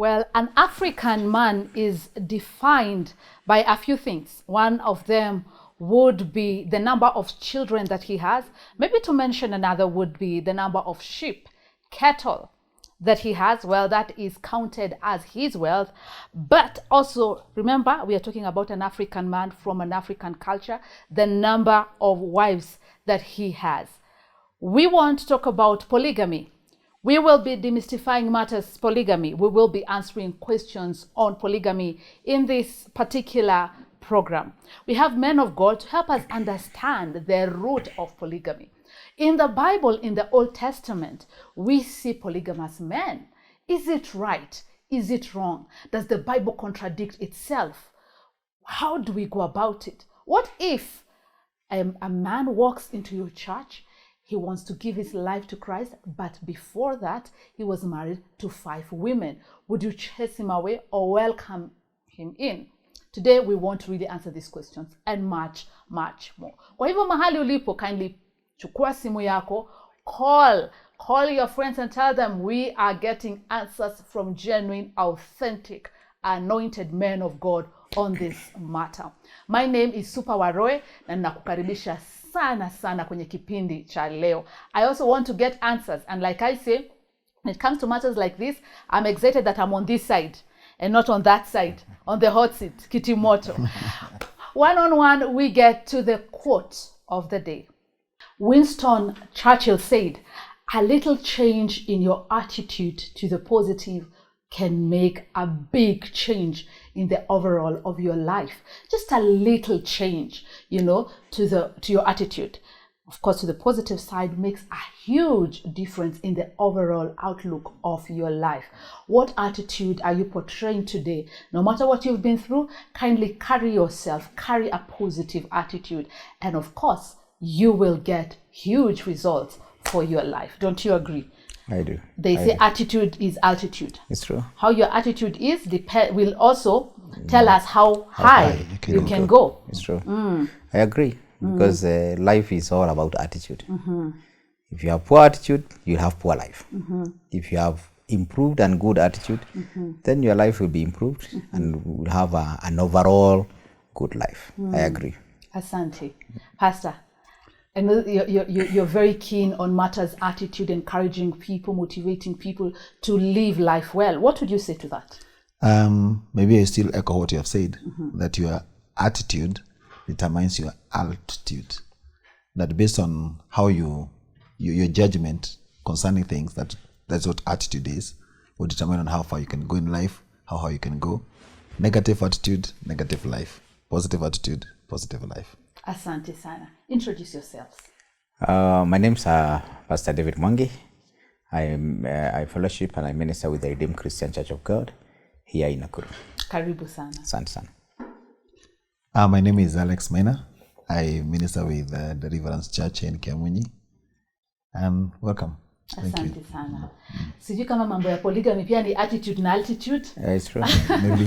Well, an African man is defined by a few things. One of them would be the number of children that he has. Maybe to mention another would be the number of sheep, cattle that he has. Well, that is counted as his wealth. But also, remember, we are talking about an African man from an African culture, the number of wives that he has. We want to talk about polygamy. We will be demystifying matters polygamy. We will be answering questions on polygamy in this particular program. We have men of God to help us understand the root of polygamy. In the Bible, in the Old Testament, we see polygamous men. Is it right? Is it wrong? Does the Bible contradict itself? How do we go about it? What if a man walks into your church? He wants to give his life to Christ, but before that, he was married to 5 women. Would you chase him away or welcome him in? Today, we want to really answer these questions and much, much more. Kwa hivyo mahali ulipo, kindly chukua simu yako, call your friends and tell them we are getting answers from genuine, authentic, anointed men of God on this matter. My name is Super Waroe na nakukaribisha sana kwenye kipindi cha leo. I also want to get answers, and like I say, when it comes to matters like this, I'm excited that I'm on this side and not on that side, on the hot seat, kitimoto. One-on-one, we get to the quote of the day. Winston Churchill said, "A little change in your attitude to the positive can make a big change in the overall of your life." Just a little change, to your attitude. Of course, to the positive side makes a huge difference in the overall outlook of your life. What attitude are you portraying today? No matter what you've been through, kindly carry a positive attitude. And of course, you will get huge results for your life. Don't you agree? I do. They say attitude is altitude. It's true. How your attitude is will also tell us how high you can go. It's true. I agree, because life is all about attitude. If you have poor attitude, you have poor life. If you have improved and good attitude, then your life will be improved and will have an overall good life. I agree. Asante. Pastor, I know you're very keen on matters attitude, encouraging people, motivating people to live life well. What would you say to that? Maybe I still echo what you have said, that your attitude determines your altitude. That based on how your judgment concerning things, that's what attitude is, will determine on how far you can go in life, how high you can go. Negative attitude, negative life. Positive attitude, positive life. Asante sana. Introduce yourselves. My name's Pastor David Mwangi. I fellowship and I minister with the Redeemed Christian Church of God here in Nakuru. Karibu sana. Asante sana. My name is Alex Maina. I minister with the Deliverance Church in Kiamunyi. And welcome. Asante sana. Sijui kama mambo ya polygamy pia ni attitude na altitude. It's true. Maybe.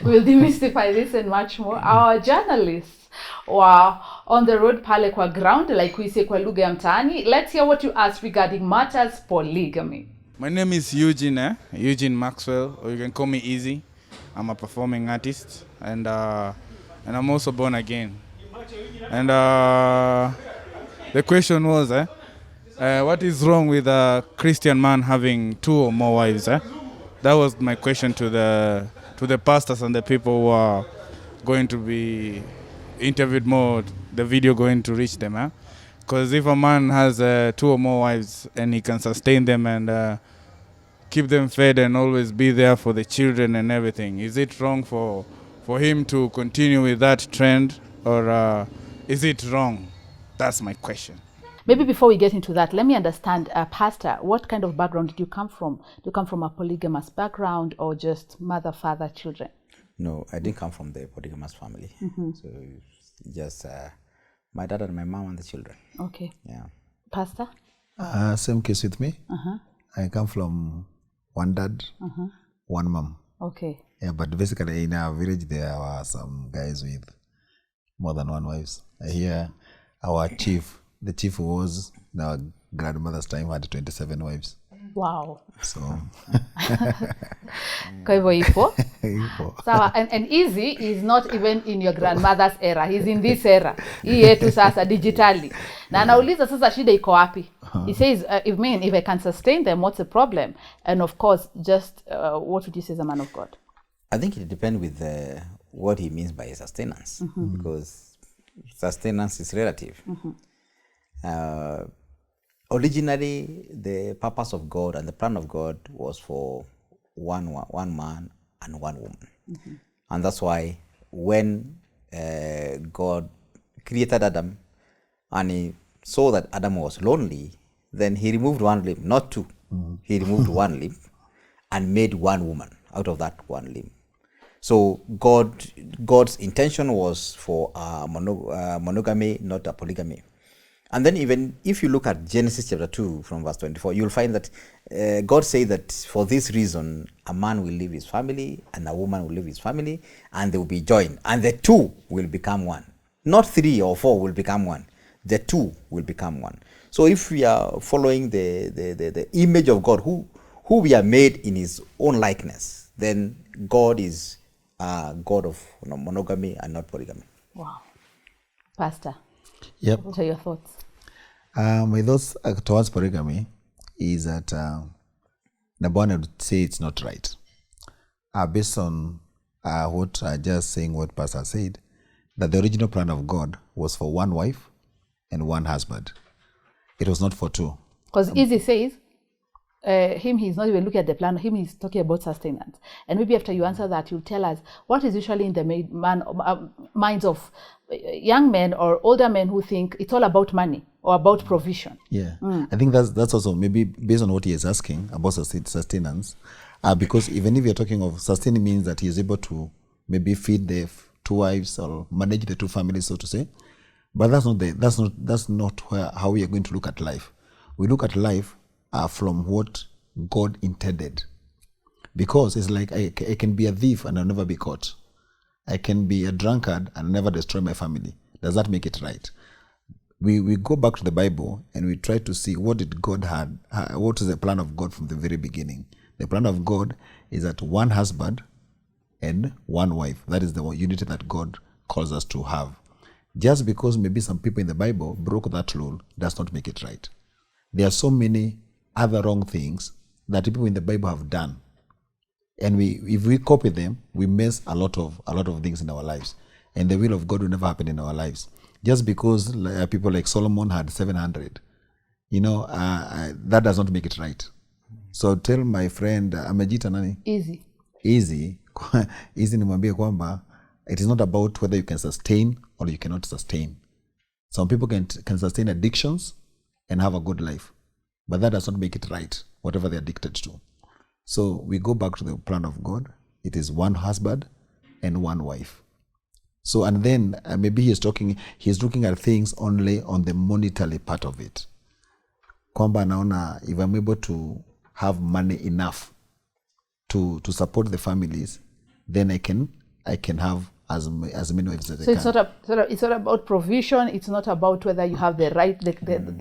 We'll demystify this and much more. Our journalists were on the road pale kwa ground, like we say kwa lugha ya mtaani. Let's hear what you asked regarding matters polygamy. My name is Eugene Maxwell, or you can call me Easy. I'm a performing artist, and I'm also born again. And the question was, what is wrong with a Christian man having 2 or more wives? That was my question to the pastors and the people who are going to be interviewed more, the video going to reach them. Because if a man has 2 or more wives and he can sustain them and keep them fed and always be there for the children and everything, is it wrong for him to continue with that trend, or is it wrong? That's my question. Maybe before we get into that, let me understand, Pastor, what kind of background did you come from? Do you come from a polygamous background or just mother, father, children? No, I didn't come from the polygamous family. So just my dad and my mom and the children. Okay. Yeah. Pastor? Same case with me. I come from one dad, one mom. Okay. Yeah, but basically in our village there were some guys with more than one wives. I hear the chief who was in our grandmother's time had 27 wives. Wow. So Kwa hivyo ipo. hivyo. Sawa, and easy is not even in your grandmother's era. He's in this era. Hii yetu sasa digitally. Na anauliza sasa shida iko wapi? He says, if I can sustain them, what's the problem? And of course, just what would you say as a man of God? I think it depends with what he means by sustenance, because sustenance is relative. Originally, the purpose of God and the plan of God was for one man and one woman. And that's why when God created Adam and he saw that Adam was lonely, then he removed one limb, not two. He removed one limb and made one woman out of that one limb. So God's intention was for monogamy, not a polygamy. And then even if you look at Genesis chapter 2 from verse 24, you'll find that God said that for this reason, a man will leave his family and a woman will leave his family and they will be joined. And the two will become one. Not 3 or 4 will become one. The two will become one. So if we are following the image of God, who we are made in his own likeness, then God is God of monogamy and not polygamy. Wow. Pastor, Yep. what are your thoughts? My thoughts towards polygamy is that number one, I would say it's not right. Based on what just saying what Pastor said, that the original plan of God was for one wife and one husband. It was not for two. Because Easy says, he's not even looking at the plan. He's talking about sustenance. And maybe after you answer that, you'll tell us what is usually in the minds of young men or older men who think it's all about money or about provision. Yeah, I think that's also maybe based on what he is asking about sustenance, because even if you're talking of sustaining means that he is able to maybe feed the two wives or manage the two families, so to say. But that's not how we are going to look at life. We look at life from what God intended, because it's like I can be a thief and I'll never be caught. I can be a drunkard and never destroy my family. Does that make it right? We go back to the Bible and we try to see what did God had, what is the plan of God from the very beginning. The plan of God is that one husband and one wife. That is the unity that God calls us to have. Just because maybe some people in the Bible broke that rule does not make it right. There are so many other wrong things that people in the Bible have done. And if we copy them, we miss a lot of things in our lives. And the will of God will never happen in our lives. Just because people like Solomon had 700, that does not make it right. So tell my friend, amejita nani? Easy nimwambie kwamba it is not about whether you can sustain or you cannot sustain. Some people can sustain addictions and have a good life, but that does not make it right, whatever they're addicted to. So we go back to the plan of God. It is one husband and one wife. So, and then maybe he's looking at things only on the monetary part of it. Kwamba naona, if I'm able to have money enough to support the families, then I can have as many wives as I can. So it's not about provision. It's not about whether you have the right,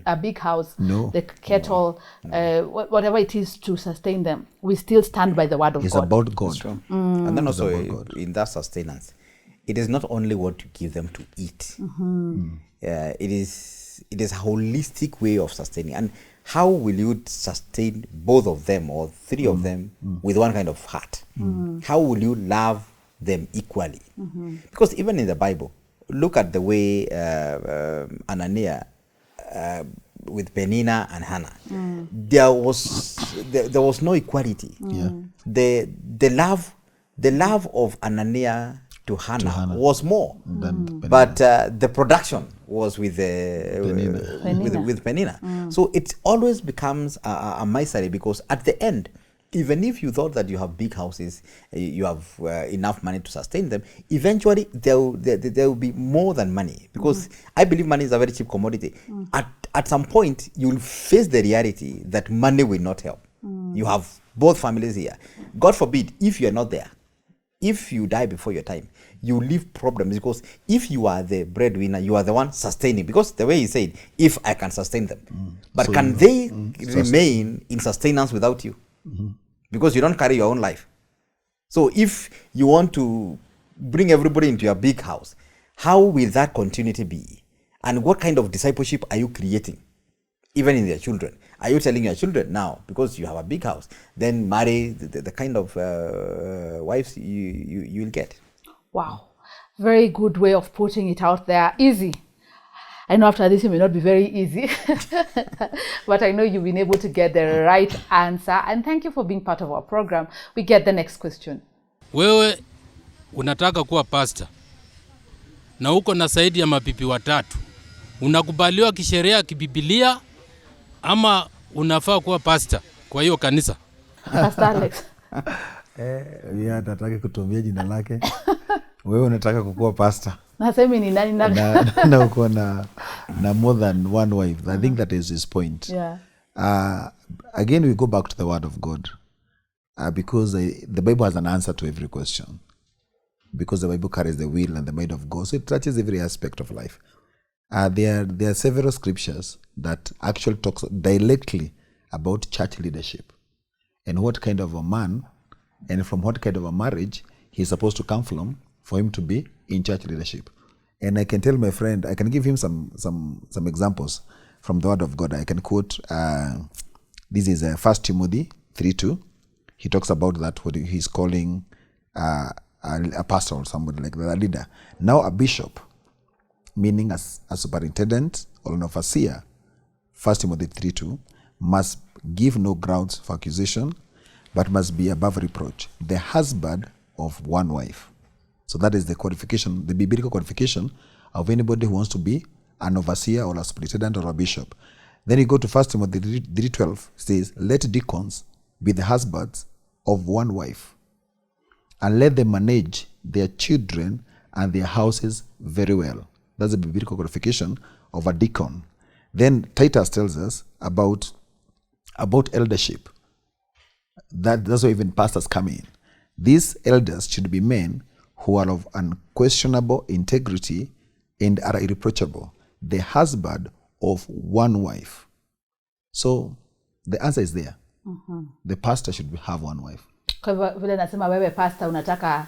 a big house, the cattle, whatever it is to sustain them. We still stand by the word of God. It's about God. And then also in that sustenance, it is not only what you give them to eat. It is a holistic way of sustaining. And how will you sustain both of them or three of them with one kind of heart? How will you love them equally? Because even in the Bible, look at the way Ananiah with Penina and Hannah, there was no equality. The love of Ananiah to Hannah was more, but the production was with Penina. So it always becomes a misery, because at the end, even if you thought that you have big houses, you have enough money to sustain them, eventually there will be more than money, because I believe money is a very cheap commodity. At some point, you will face the reality that money will not help. You have both families here. God forbid, if you are not there, if you die before your time, you leave problems, because if you are the breadwinner, you are the one sustaining, because the way he said, if I can sustain them. But so can they remain in sustenance without you? Because you don't carry your own life. So if you want to bring everybody into your big house, how will that continuity be? And what kind of discipleship are you creating, even in their children? Are you telling your children now, because you have a big house, then marry the kind of wives you will get? Wow. Very good way of putting it out there. Easy. I know after this it may not be very easy, but I know you've been able to get the right answer. And thank you for being part of our program. We get the next question. Wewe unataka kuwa pastor na uko na zaidi ya mabibi watatu. Unakubaliwa kisheria kibibilia ama unafaa kuwa pastor kwa hiyo kanisa? Pastor Alex. Yeye atataka kutumia jina lake. Wewe unataka kukuwa pastor. Nasemi ni nani na uko na more than one wife. I think that is his point. Yeah. Again, we go back to the word of God. Because the Bible has an answer to every question. Because the Bible carries the will and the might of God. So it touches every aspect of life. There are several scriptures that actually talks directly about church leadership. And what kind of a man and from what kind of a marriage he's supposed to come from for him to be in church leadership. And I can tell my friend, I can give him some examples from the word of God. I can quote, this is 1 Timothy 3:2. He talks about that, what he's calling a pastor or somebody like that, a leader. Now a bishop, meaning a superintendent or an overseer, 1 Timothy 3:2, must give no grounds for accusation, but must be above reproach, the husband of one wife. So that is the qualification, the biblical qualification of anybody who wants to be an overseer or a superintendent or a bishop. Then you go to 1 Timothy 3:12, says, let deacons be the husbands of one wife, and let them manage their children and their houses very well. That's the biblical qualification of a deacon. Then Titus tells us about eldership. That's where even pastors come in. These elders should be men who are of unquestionable integrity and are irreproachable, the husband of one wife. So the answer is there. The pastor should have one wife. Kwa hivyo vile nasema wewe pastor unataka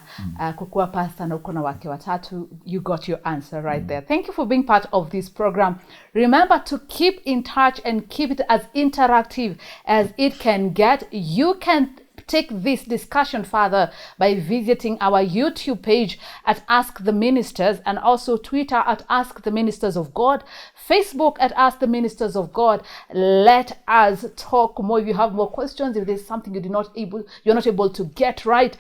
kukuwa pastor na uko na wake watatu, you got your answer right there. Thank you for being part of this program. Remember to keep in touch and keep it as interactive as it can get. You can take this discussion further by visiting our YouTube page at Ask the Ministers, and also Twitter at Ask the Ministers of God, Facebook at Ask the Ministers of God. Let us talk more. If you have more questions, if there's something you're not able to get right,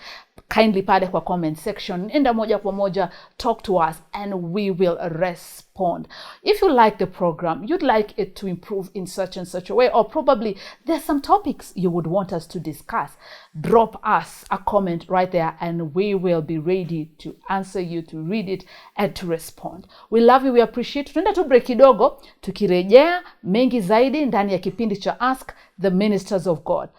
kindly pale kwa comment section, enda moja kwa moja, talk to us and we will respond. If you like the program, you'd like it to improve in such and such a way, or probably there's some topics you would want us to discuss, drop us a comment right there and we will be ready to answer you, to read it and to respond. We love you, we appreciate. Tunaenda tu break kidogo, tukirejea mengi zaidi ndani ya kipindi cha Ask the Ministers of God.